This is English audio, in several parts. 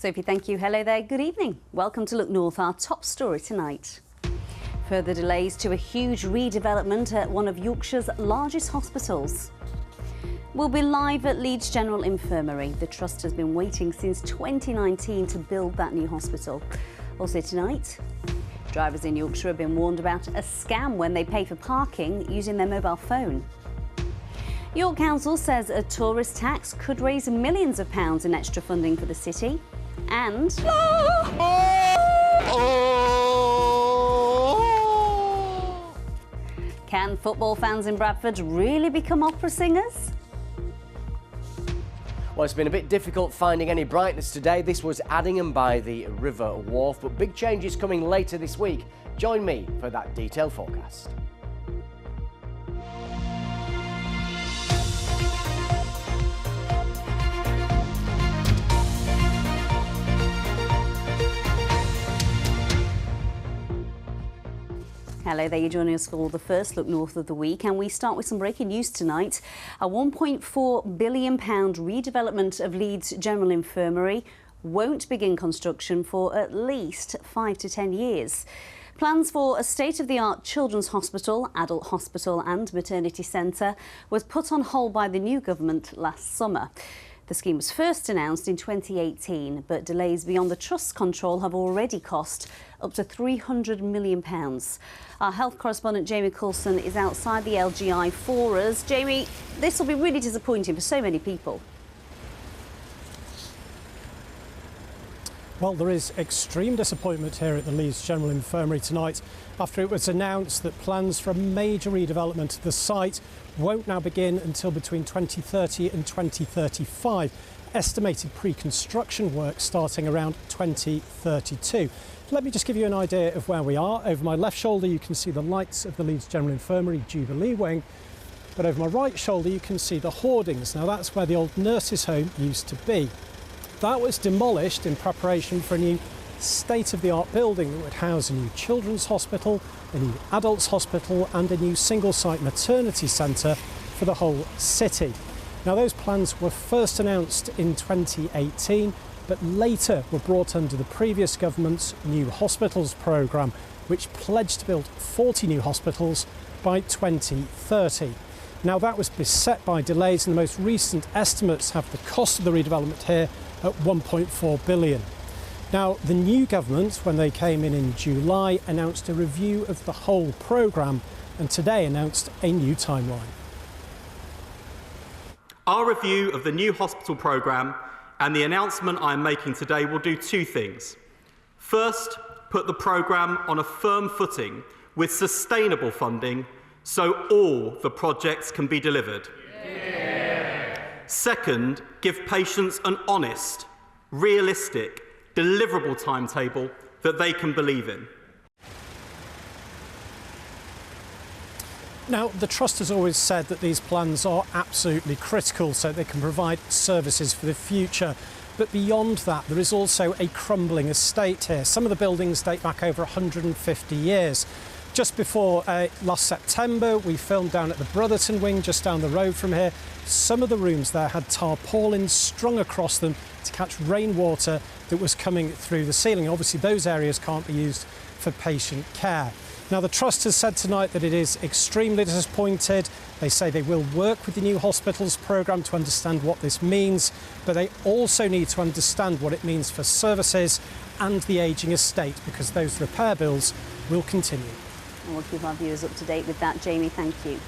Sophie, thank you. Hello there. Good evening. Welcome to Look North, our top story tonight. Further delays to a huge redevelopment at one of Yorkshire's largest hospitals. We'll be live at Leeds General Infirmary. The Trust has been waiting since 2019 to build that new hospital. Also tonight, drivers in Yorkshire have been warned about a scam when they pay for parking using their mobile phone. York Council says a tourist tax could raise millions of pounds in extra funding for the city. And can football fans in Bradford really become opera singers? Well, it's been a bit difficult finding any brightness today. This was Addingham by the River Wharf, but big changes coming later this week. Join me for that detailed forecast. Hello there, you're joining us for the first Look North of the week, and we start with some breaking news tonight. A £1.4 billion redevelopment of Leeds General Infirmary won't begin construction for at least 5 to 10 years. Plans for a state-of-the-art children's hospital, adult hospital and maternity centre was put on hold by the new government last summer. The scheme was first announced in 2018, but delays beyond the Trust's control have already cost up to £300 million. Our health correspondent Jamie Coulson is outside the LGI for us. Jamie, this will be really disappointing for so many people. Well, there is extreme disappointment here at the Leeds General Infirmary tonight after it was announced that plans for a major redevelopment of the site won't now begin until between 2030 and 2035. Estimated pre-construction work starting around 2032. Let me just give you an idea of where we are. Over my left shoulder you can see the lights of the Leeds General Infirmary Jubilee Wing, but over my right shoulder you can see the hoardings. Now that's where the old nurses' home used to be. That was demolished in preparation for a new state-of-the-art building that would house a new children's hospital, a new adults hospital and a new single-site maternity centre for the whole city. Now those plans were first announced in 2018 but later were brought under the previous government's New Hospitals programme, which pledged to build 40 new hospitals by 2030. Now that was beset by delays, and the most recent estimates have the cost of the redevelopment here at £1.4 billion. Now the new government, when they came in July, announced a review of the whole programme and today announced a new timeline. Our review of the new hospital programme and the announcement I am making today will do two things. First, put the programme on a firm footing with sustainable funding so all the projects can be delivered. Yeah. Second, give patients an honest, realistic, deliverable timetable that they can believe in. Now, the Trust has always said that these plans are absolutely critical so they can provide services for the future. But beyond that, there is also a crumbling estate here. Some of the buildings date back over 150 years. Just before last September, we filmed down at the Brotherton wing, just down the road from here. Some of the rooms there had tarpaulins strung across them to catch rainwater that was coming through the ceiling. Obviously, those areas can't be used for patient care. Now, the Trust has said tonight that it is extremely disappointed. They say they will work with the new hospitals programme to understand what this means, but they also need to understand what it means for services and the ageing estate, because those repair bills will continue. And we'll keep our viewers up to date with that, Jamie. Thank you.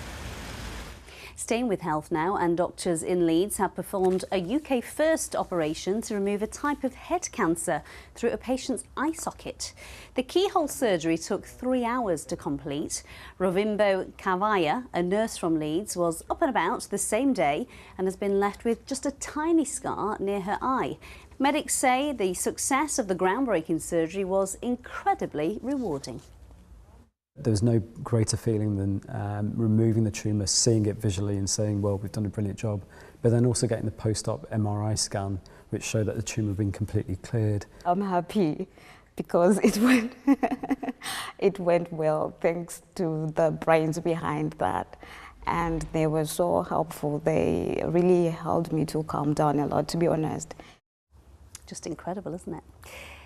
Staying with health now, and doctors in Leeds have performed a UK first operation to remove a type of head cancer through a patient's eye socket. The keyhole surgery took 3 hours to complete. Rovimbo Kavaya, a nurse from Leeds, was up and about the same day and has been left with just a tiny scar near her eye. Medics say the success of the groundbreaking surgery was incredibly rewarding. There was no greater feeling than removing the tumour, seeing it visually and saying, well, we've done a brilliant job, but then also getting the post-op MRI scan, which showed that the tumour had been completely cleared. I'm happy because it went well, thanks to the brains behind that. And they were so helpful. They really helped me to calm down a lot, to be honest. Just incredible, isn't it?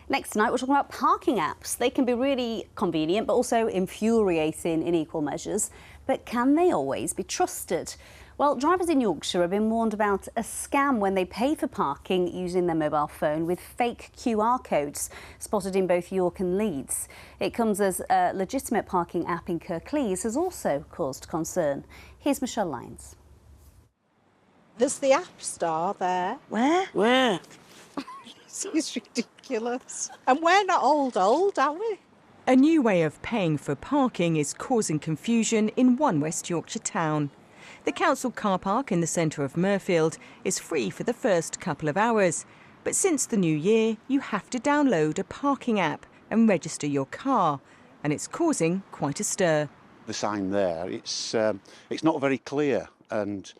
Next tonight, we're talking about parking apps. They can be really convenient, but also infuriating in equal measures. But can they always be trusted? Well, drivers in Yorkshire have been warned about a scam when they pay for parking using their mobile phone with fake QR codes spotted in both York and Leeds. It comes as a legitimate parking app in Kirklees has also caused concern. Here's Michelle Lyons. There's the App Store there. Where? It's ridiculous. And we're not old, are we? A new way of paying for parking is causing confusion in one West Yorkshire town. The council car park in the centre of Mirfield is free for the first couple of hours. But since the new year, you have to download a parking app and register your car. And it's causing quite a stir. The sign there, it's not very clear. And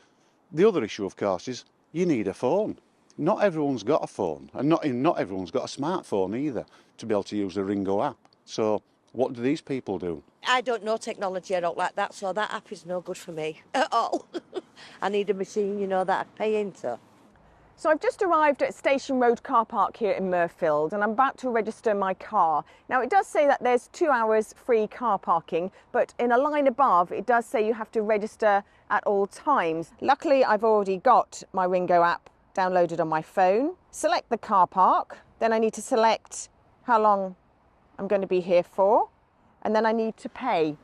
the other issue, of course, is you need a phone. Not everyone's got a phone, and not everyone's got a smartphone either to be able to use the Ringo app. So what do these people do? I don't know technology, I don't like that, so that app is no good for me at all. I need a machine, that I pay into. So I've just arrived at Station Road car park here in Mirfield and I'm about to register my car. Now it does say that there's 2 hours free car parking, but in a line above it does say you have to register at all times. Luckily I've already got my Ringo app downloaded on my phone. Select the car park, then I need to select how long I'm going to be here for, and then I need to pay.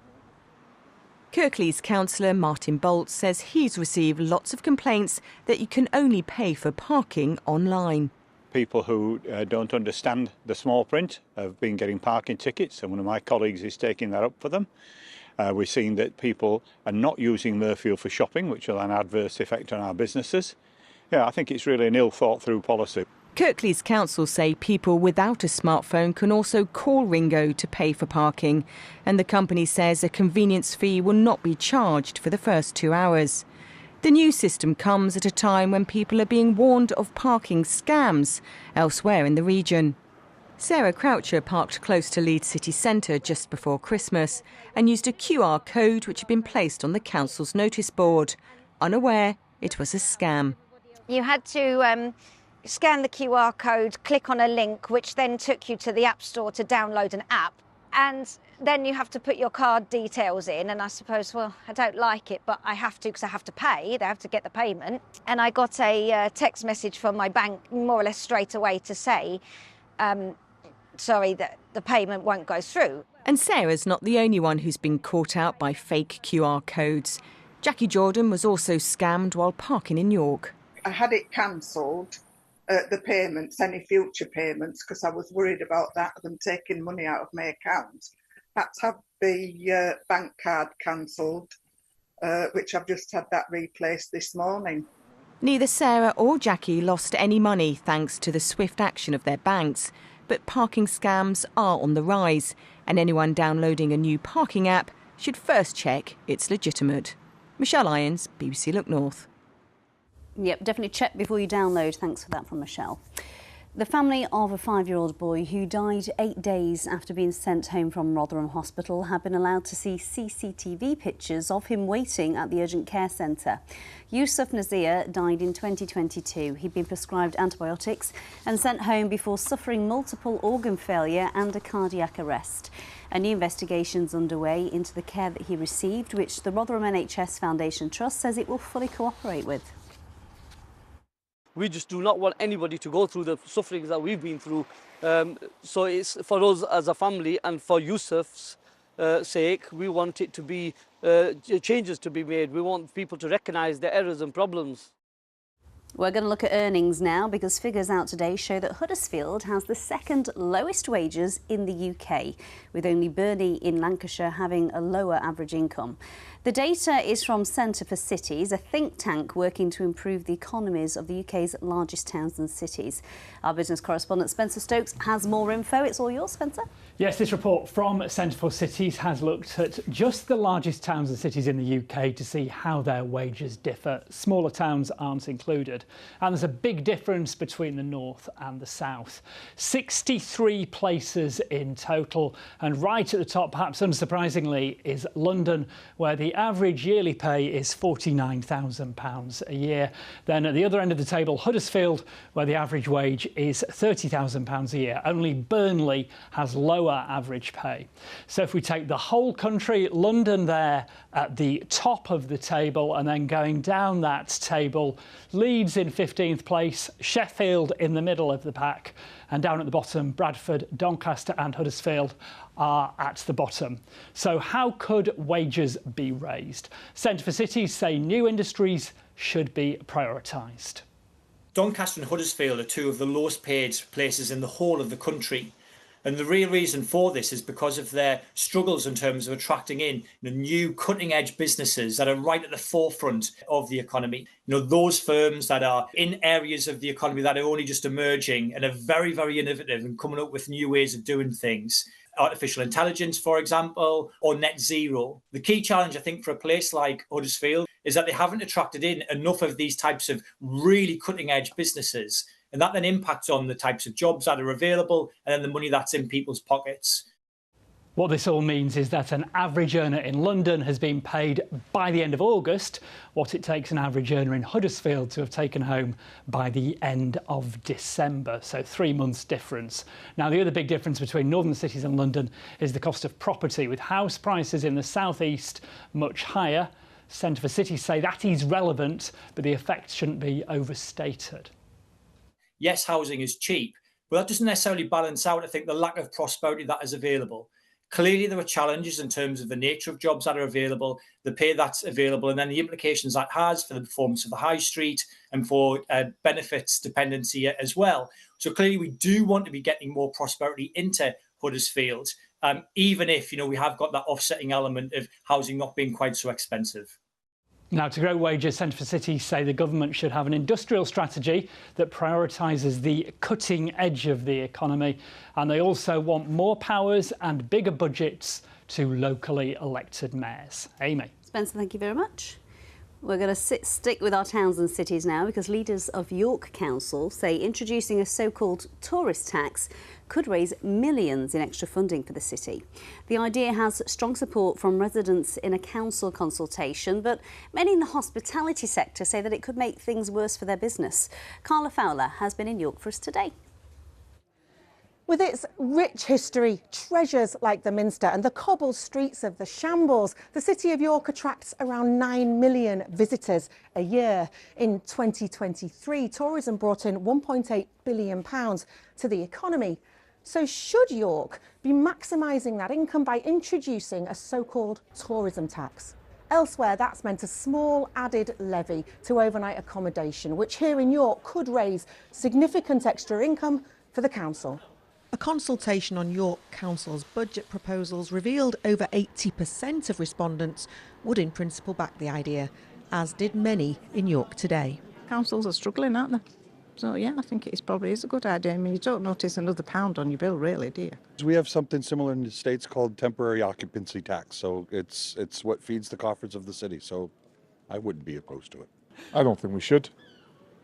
Kirklees councillor Martin Bolt says he's received lots of complaints that you can only pay for parking online. People who don't understand the small print have been getting parking tickets, and one of my colleagues is taking that up for them. We're seeing that people are not using Mirfield for shopping, which will have an adverse effect on our businesses. Yeah, I think it's really an ill thought through policy. Kirklees Council say people without a smartphone can also call Ringo to pay for parking, and the company says a convenience fee will not be charged for the first 2 hours. The new system comes at a time when people are being warned of parking scams elsewhere in the region. Sarah Croucher parked close to Leeds city centre just before Christmas and used a QR code which had been placed on the council's notice board, unaware it was a scam. You had to scan the QR code, click on a link, which then took you to the App Store to download an app. And then you have to put your card details in. And I suppose, well, I don't like it, but I have to because I have to pay. They have to get the payment. And I got a text message from my bank more or less straight away to say, sorry, that the payment won't go through. And Sarah's not the only one who's been caught out by fake QR codes. Jackie Jordan was also scammed while parking in York. I had it cancelled. The payments, any future payments, because I was worried about them taking money out of my account. Had to have the bank card cancelled, which I've just had that replaced this morning. Neither Sarah or Jackie lost any money thanks to the swift action of their banks, but parking scams are on the rise, and anyone downloading a new parking app should first check it's legitimate. Michelle Lyons, BBC Look North. Yep, definitely check before you download. Thanks for that from Michelle. The family of a 5-year-old boy who died 8 days after being sent home from Rotherham Hospital have been allowed to see CCTV pictures of him waiting at the urgent care centre. Yusuf Nazir died in 2022. He'd been prescribed antibiotics and sent home before suffering multiple organ failure and a cardiac arrest. A new investigation's underway into the care that he received, which the Rotherham NHS Foundation Trust says it will fully cooperate with. We just do not want anybody to go through the sufferings that we've been through. So it's for us as a family and for Yusuf's sake, we want it to be changes to be made. We want people to recognise their errors and problems. We're going to look at earnings now because figures out today show that Huddersfield has the second lowest wages in the UK, with only Burnley in Lancashire having a lower average income. The data is from Centre for Cities, a think tank working to improve the economies of the UK's largest towns and cities. Our business correspondent Spencer Stokes has more info. It's all yours, Spencer. Yes, this report from Centre for Cities has looked at just the largest towns and cities in the UK to see how their wages differ. Smaller towns aren't included. And there's a big difference between the north and the south. 63 places in total, and right at the top, perhaps unsurprisingly, is London, where the average yearly pay is £49,000 a year. Then at the other end of the table, Huddersfield, where the average wage is £30,000 a year. Only Burnley has lower average pay. So if we take the whole country, London there at the top of the table, and then going down that table, Leeds in 15th place, Sheffield in the middle of the pack, and down at the bottom, Bradford, Doncaster and Huddersfield are at the bottom. So how could wages be raised? Centre for Cities say new industries should be prioritised. Doncaster and Huddersfield are two of the lowest paid places in the whole of the country. And the real reason for this is because of their struggles in terms of attracting in new cutting-edge businesses that are right at the forefront of the economy. Those firms that are in areas of the economy that are only just emerging and are very, very innovative and coming up with new ways of doing things. Artificial intelligence, for example, or net zero. The key challenge, I think, for a place like Huddersfield is that they haven't attracted in enough of these types of really cutting-edge businesses. And that then impacts on the types of jobs that are available and then the money that's in people's pockets. What this all means is that an average earner in London has been paid by the end of August what it takes an average earner in Huddersfield to have taken home by the end of December. So 3 months difference. Now, the other big difference between northern cities and London is the cost of property, with house prices in the southeast much higher. Centre for Cities say that is relevant, but the effect shouldn't be overstated. Yes, housing is cheap, but that doesn't necessarily balance out, I think, the lack of prosperity that is available. Clearly, there are challenges in terms of the nature of jobs that are available, the pay that's available, and then the implications that has for the performance of the high street and for benefits dependency as well. So clearly, we do want to be getting more prosperity into Huddersfield, even if we have got that offsetting element of housing not being quite so expensive. Now, to grow wages, Centre for Cities say the government should have an industrial strategy that prioritises the cutting edge of the economy, and they also want more powers and bigger budgets to locally elected mayors. Amy. Spencer, thank you very much. We're going to stick with our towns and cities now, because leaders of York Council say introducing a so-called tourist tax could raise millions in extra funding for the city. The idea has strong support from residents in a council consultation, but many in the hospitality sector say that it could make things worse for their business. Carla Fowler has been in York for us today. With its rich history, treasures like the Minster and the cobbled streets of the Shambles, the City of York attracts around 9 million visitors a year. In 2023, tourism brought in £1.8 billion to the economy. So should York be maximising that income by introducing a so-called tourism tax? Elsewhere, that's meant a small added levy to overnight accommodation, which here in York could raise significant extra income for the council. A consultation on York Council's budget proposals revealed over 80% of respondents would in principle back the idea, as did many in York today. Councils are struggling, aren't they? So yeah, I think it probably is a good idea. I mean, you don't notice another pound on your bill, really, do you? We have something similar in the States called temporary occupancy tax, so it's what feeds the coffers of the city, so I wouldn't be opposed to it. I don't think we should.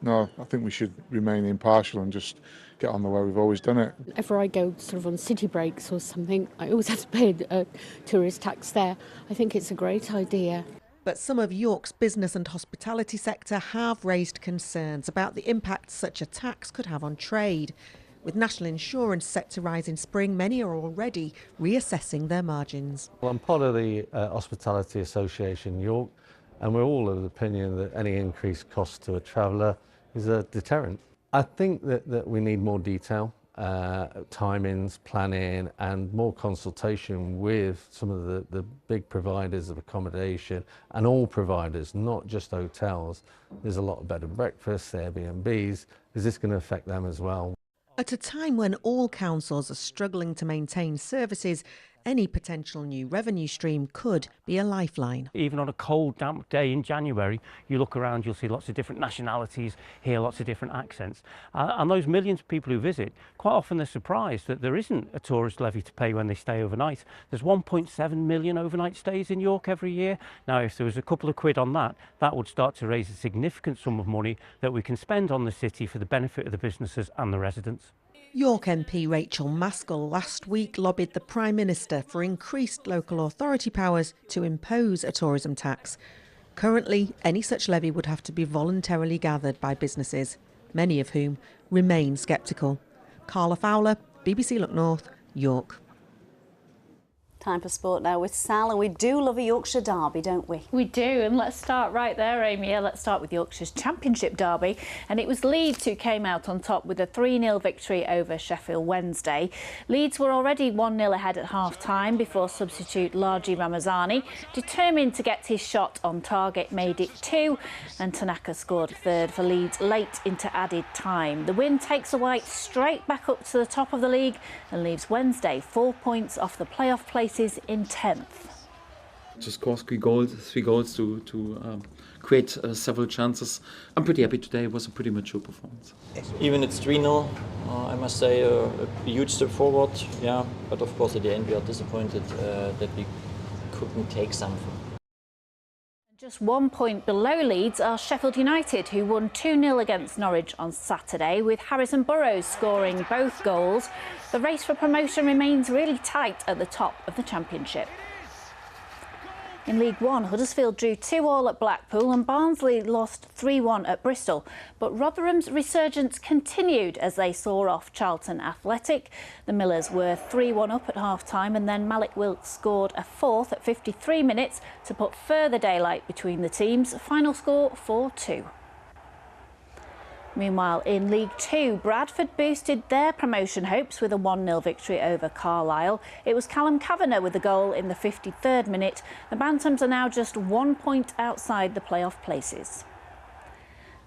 No, I think we should remain impartial and just get on the way we've always done it. Whenever I go sort of on city breaks or something, I always have to pay a tourist tax there. I think it's a great idea. But some of York's business and hospitality sector have raised concerns about the impact such a tax could have on trade. With national insurance set to rise in spring, many are already reassessing their margins. Well, I'm part of the Hospitality Association York, and we're all of the opinion that any increased cost to a traveller is a deterrent. I think that we need more detail, timings, planning, and more consultation with some of the big providers of accommodation, and all providers, not just hotels. There's a lot of bed and breakfasts, Airbnbs. Is this going to affect them as well? At a time when all councils are struggling to maintain services, any potential new revenue stream could be a lifeline. Even on a cold, damp day in January, you look around, you'll see lots of different nationalities, hear lots of different accents. And those millions of people who visit, quite often they're surprised that there isn't a tourist levy to pay when they stay overnight. There's 1.7 million overnight stays in York every year. Now, if there was a couple of quid on that, that would start to raise a significant sum of money that we can spend on the city for the benefit of the businesses and the residents. York MP Rachel Maskell last week lobbied the Prime Minister for increased local authority powers to impose a tourism tax. Currently, any such levy would have to be voluntarily gathered by businesses, many of whom remain sceptical. Carla Fowler, BBC Look North, York. Time for sport now with Sal, and we do love a Yorkshire derby, don't we? We do, and let's start right there, Amy. Yeah, let's start with Yorkshire's Championship derby, and it was Leeds who came out on top with a 3-0 victory over Sheffield Wednesday. Leeds were already 1-0 ahead at half-time before substitute Largi Ramazani, determined to get his shot on target, made it 2, and Tanaka scored a third for Leeds late into added time. The win takes the Whites straight back up to the top of the league and leaves Wednesday 4 points off the playoff place in 10th. To score 3 goals to create several chances. I'm pretty happy today. It was a pretty mature performance. Even it's 3-0, I must say a huge step forward. Yeah, but of course at the end we are disappointed that we couldn't take something. Just 1 point below Leeds are Sheffield United, who won 2-0 against Norwich on Saturday, with Harrison Burrows scoring both goals. The race for promotion remains really tight at the top of the Championship. In League One, Huddersfield drew 2-2 at Blackpool and Barnsley lost 3-1 at Bristol. But Rotherham's resurgence continued as they saw off Charlton Athletic. The Millers were 3-1 up at half-time, and then Malik Wilkes scored a fourth at 53 minutes to put further daylight between the teams. Final score 4-2. Meanwhile, in League Two, Bradford boosted their promotion hopes with a 1-0 victory over Carlisle. It was Callum Kavanagh with the goal in the 53rd minute. The Bantams are now just 1 point outside the playoff places.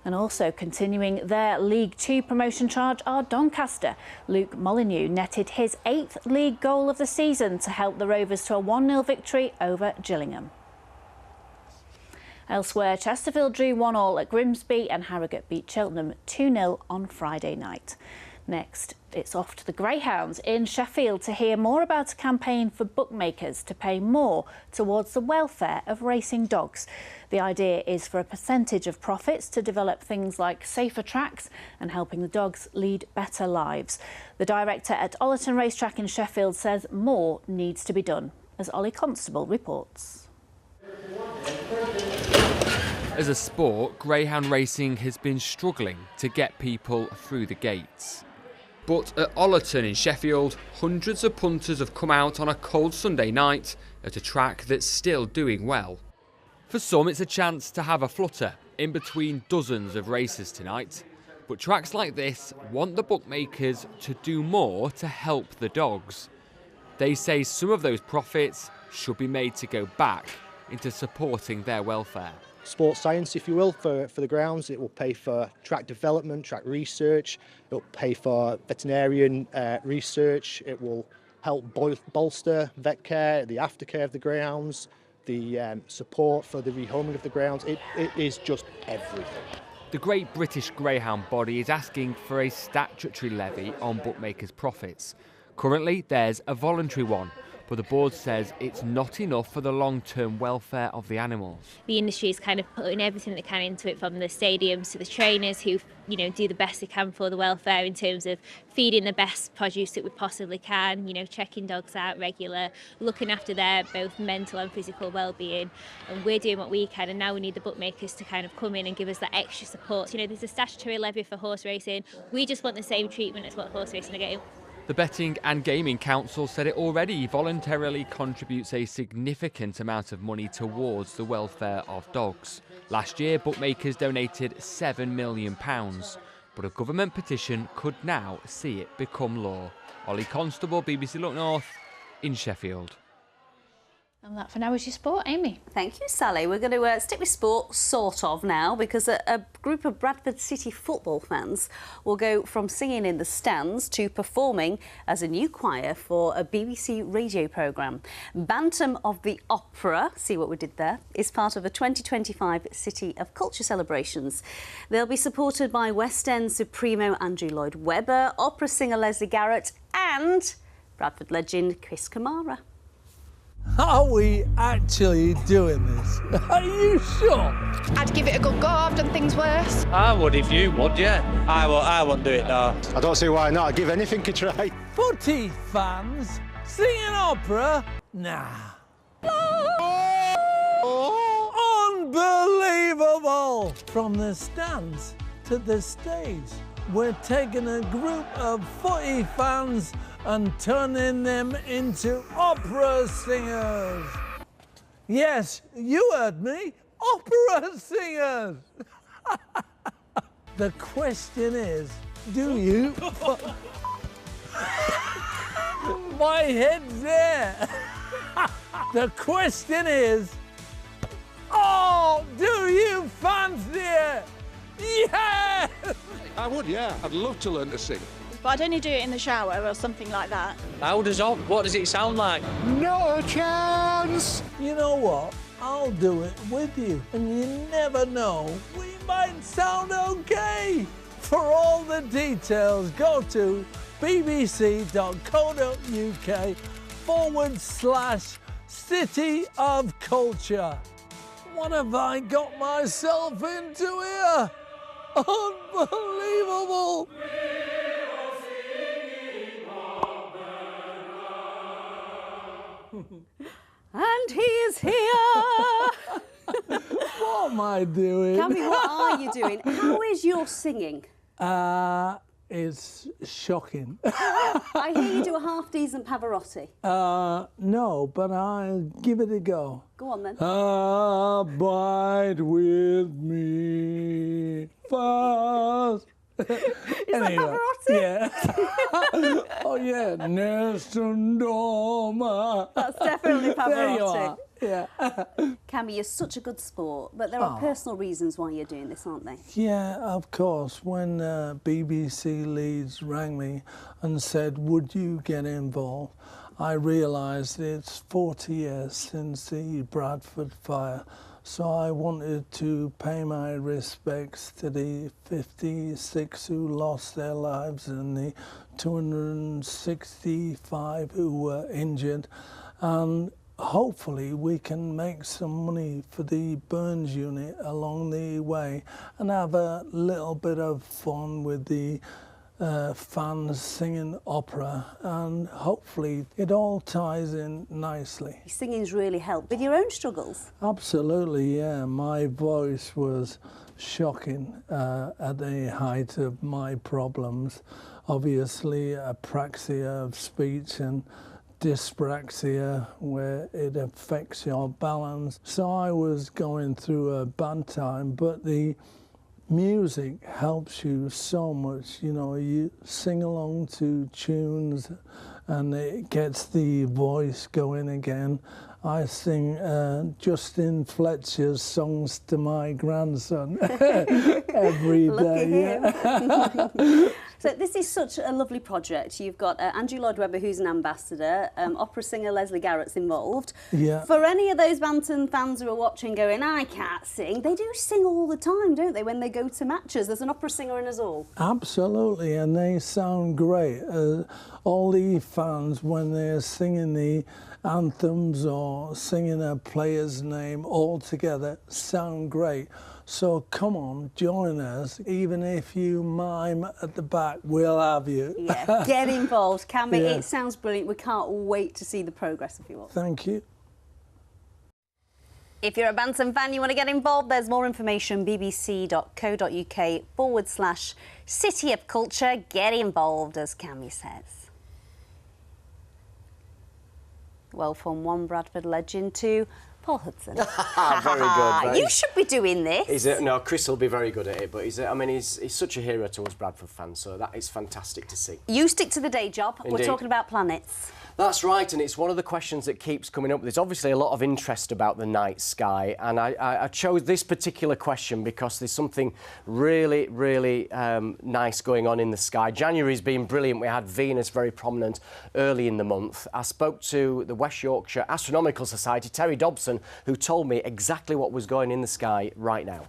And also continuing their League Two promotion charge are Doncaster. Luke Molyneux netted his 8th league goal of the season to help the Rovers to a 1-0 victory over Gillingham. Elsewhere, Chesterfield drew 1-1 at Grimsby and Harrogate beat Cheltenham 2-0 on Friday night. Next, it's off to the Greyhounds in Sheffield to hear more about a campaign for bookmakers to pay more towards the welfare of racing dogs. The idea is for a percentage of profits to develop things like safer tracks and helping the dogs lead better lives. The director at Ollerton Racetrack in Sheffield says more needs to be done, as Ollie Constable reports. As a sport, greyhound racing has been struggling to get people through the gates. But at Ollerton in Sheffield, hundreds of punters have come out on a cold Sunday night at a track that's still doing well. For some, it's a chance to have a flutter in between dozens of races tonight. But tracks like this want the bookmakers to do more to help the dogs. They say some of those profits should be made to go back into supporting their welfare. Sports science, if you will, for the grounds. It will pay for track development, track research. It will pay for veterinarian research. It will help bolster vet care, the aftercare of the grounds, the support for the rehoming of the grounds. It is just everything. The Great British Greyhound Body is asking for a statutory levy on bookmakers' profits. Currently, there's a voluntary one, but the board says it's not enough for the long-term welfare of the animals. The industry is kind of putting everything they can into it, from the stadiums to the trainers who, do the best they can for the welfare in terms of feeding the best produce that we possibly can, checking dogs out regular, looking after their both mental and physical well-being. And we're doing what we can, and now we need the bookmakers to kind of come in and give us that extra support. There's a statutory levy for horse racing. We just want the same treatment as what horse racing are getting. The Betting and Gaming Council said it already voluntarily contributes a significant amount of money towards the welfare of dogs. Last year, bookmakers donated £7 million, but a government petition could now see it become law. Ollie Constable, BBC Look North, in Sheffield. And that for now is your sport, Amy. Thank you, Sally. We're going to stick with sport, sort of, now, because a group of Bradford City football fans will go from singing in the stands to performing as a new choir for a BBC radio programme. Bantam of the Opera, see what we did there, is part of a 2025 City of Culture celebrations. They'll be supported by West End Supremo Andrew Lloyd Webber, opera singer Leslie Garrett and Bradford legend Chris Kamara. Are we actually doing this? Are you sure? I'd give it a good go. I've done things worse. I would if you would, yeah. I won't do it, no. I don't see why not. I'd give anything a try. Footy fans singing opera? Nah. Unbelievable! From the stands to the stage, we're taking a group of footy fans and turning them into opera singers. Yes, you heard me, opera singers. The question is, do you... My head's there. The question is, oh, do you fancy it? Yes! I would, yeah. I'd love to learn to sing. But I'd only do it in the shower or something like that. How does what does it sound like? No chance! You know what? I'll do it with you. And you never know, we might sound okay. For all the details, go to bbc.co.uk/City of Culture. What have I got myself into here? Unbelievable! And he is here! What am I doing? Cammy, what are you doing? How is your singing? It's shocking. I hear you do a half-decent Pavarotti. No, but I'll give it a go. Go on, then. Abide with me fast. Is that Pavarotti? Yeah. Oh, yeah. Nessun Dorma. That's definitely Pavarotti. There you are. Yeah. Cammy, you're such a good sport, but there are personal reasons why you're doing this, aren't they? Yeah, of course. When BBC Leeds rang me and said, would you get involved, I realised it's 40 years since the Bradford fire. So I wanted to pay my respects to the 56 who lost their lives and the 265 who were injured. And hopefully we can make some money for the Burns unit along the way and have a little bit of fun with the fans singing opera, and hopefully it all ties in nicely. Singing's really helped with your own struggles. Absolutely, yeah. My voice was shocking at the height of my problems. Obviously, apraxia of speech and dyspraxia, where it affects your balance. So I was going through a bad time, but the music helps you so much. You know, you sing along to tunes and it gets the voice going again. I sing Justin Fletcher's songs to my grandson every day. Yeah. So this is such a lovely project. You've got Andrew Lloyd Webber, who's an ambassador, opera singer Leslie Garrett's involved. Yeah. For any of those Bantam fans who are watching going, I can't sing, they do sing all the time, don't they, when they go to matches? There's an opera singer in us all. Absolutely, and they sound great. All the fans, when they're singing the anthems or singing a player's name all together, sound great. So come on, join us. Even if you mime at the back, we'll have you. Yeah, get involved. Cammy, Yeah. It sounds brilliant. We can't wait to see the progress of you all. Thank you. If you're a Bantam fan, you want to get involved, there's more information, bbc.co.uk/City of Culture. Get involved, as Cammy says. Well, from one Bradford legend to Paul Hudson. Very good. You should be doing this. No, Chris will be very good at it, but he's such a hero to us Bradford fans, so that is fantastic to see. You stick to the day job. Indeed. We're talking about planets. That's right, and it's one of the questions that keeps coming up. There's obviously a lot of interest about the night sky, and I chose this particular question because there's something really, really nice going on in the sky. January's been brilliant. We had Venus very prominent early in the month. I spoke to the West Yorkshire Astronomical Society, Terry Dobson, who told me exactly what was going in the sky right now.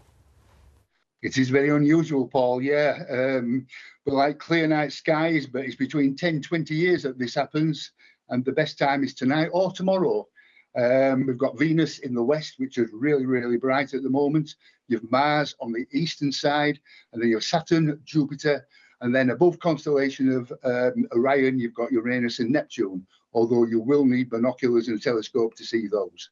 It is very unusual, Paul, yeah. We like clear night skies, but it's between 10-20 years that this happens. And the best time is tonight or tomorrow. We've got Venus in the west, which is really, really bright at the moment. You have Mars on the eastern side, and then you have Saturn, Jupiter, and then above constellation of Orion, you've got Uranus and Neptune, although you will need binoculars and a telescope to see those.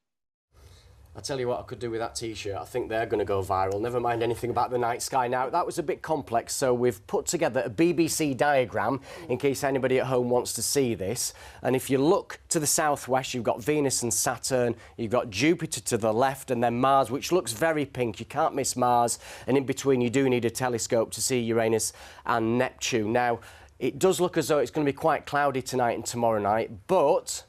I'll tell you what I could do with that T-shirt. I think they're going to go viral. Never mind anything about the night sky. Now, that was a bit complex, so we've put together a BBC diagram in case anybody at home wants to see this. And if you look to the southwest, you've got Venus and Saturn, you've got Jupiter to the left, and then Mars, which looks very pink. You can't miss Mars. And in between, you do need a telescope to see Uranus and Neptune. Now, it does look as though it's going to be quite cloudy tonight and tomorrow night, but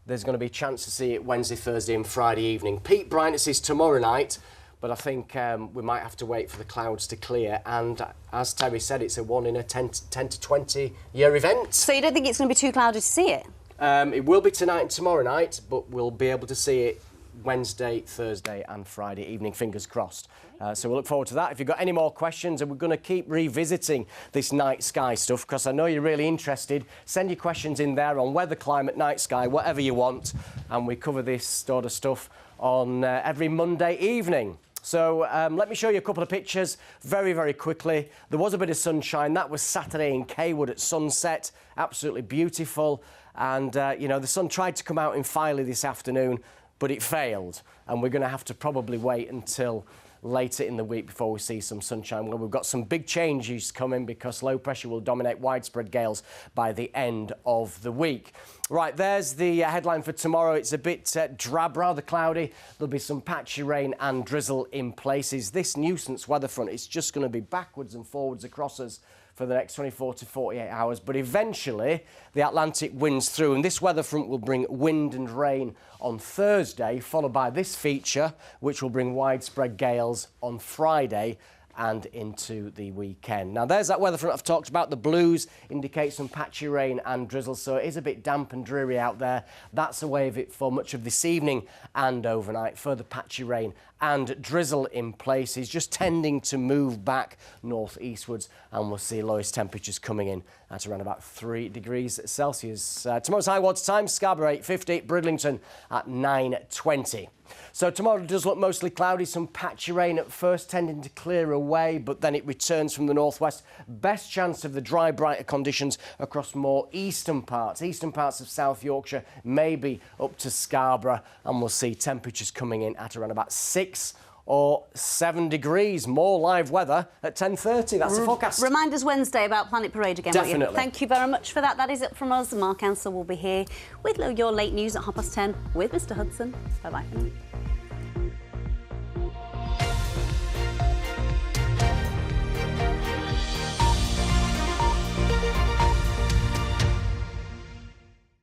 there's going to be a chance to see it Wednesday, Thursday and Friday evening. Peak brightness is tomorrow night, but I think we might have to wait for the clouds to clear. And as Terry said, it's a 1 in a 10 to 20 year event. So you don't think it's going to be too cloudy to see it? It will be tonight and tomorrow night, but we'll be able to see it Wednesday, Thursday and Friday evening, fingers crossed. So we'll look forward to that. If you've got any more questions, and we're going to keep revisiting this night sky stuff because I know you're really interested, send your questions in there on weather, climate, night sky, whatever you want, and we cover this sort of stuff on every Monday evening. So let me show you a couple of pictures very, very quickly. There was a bit of sunshine. That was Saturday in Cawood at sunset. Absolutely beautiful. And, you know, the sun tried to come out in Filey this afternoon, but it failed. And we're going to have to probably wait until later in the week before we see some sunshine. Well, we've got some big changes coming because low pressure will dominate widespread gales by the end of the week. Right, there's the headline for tomorrow. It's a bit drab, rather cloudy. There'll be some patchy rain and drizzle in places. This nuisance weather front is just going to be backwards and forwards across us for the next 24 to 48 hours, but eventually the Atlantic winds through, and this weather front will bring wind and rain on Thursday, followed by this feature, which will bring widespread gales on Friday and into the weekend. Now, there's that weather front I've talked about. The blues indicate some patchy rain and drizzle, so it is a bit damp and dreary out there. That's the way of it for much of this evening and overnight. Further patchy rain and drizzle in places, just tending to move back northeastwards, and we'll see lowest temperatures coming in at around about 3 degrees Celsius. Tomorrow's high water time, Scarborough 8:50, Bridlington at 9:20. So tomorrow does look mostly cloudy, some patchy rain at first tending to clear away, but then it returns from the northwest. Best chance of the dry, brighter conditions across more eastern parts of South Yorkshire, maybe up to Scarborough, and we'll see temperatures coming in at around about 6 or 7 degrees. More live weather at 10:30. That's the forecast. Remind us Wednesday about Planet Parade again. Definitely. Thank you very much for that. That is it from us. Mark Ansell will be here with your late news at 10:30 with Mr. Hudson. Bye-bye.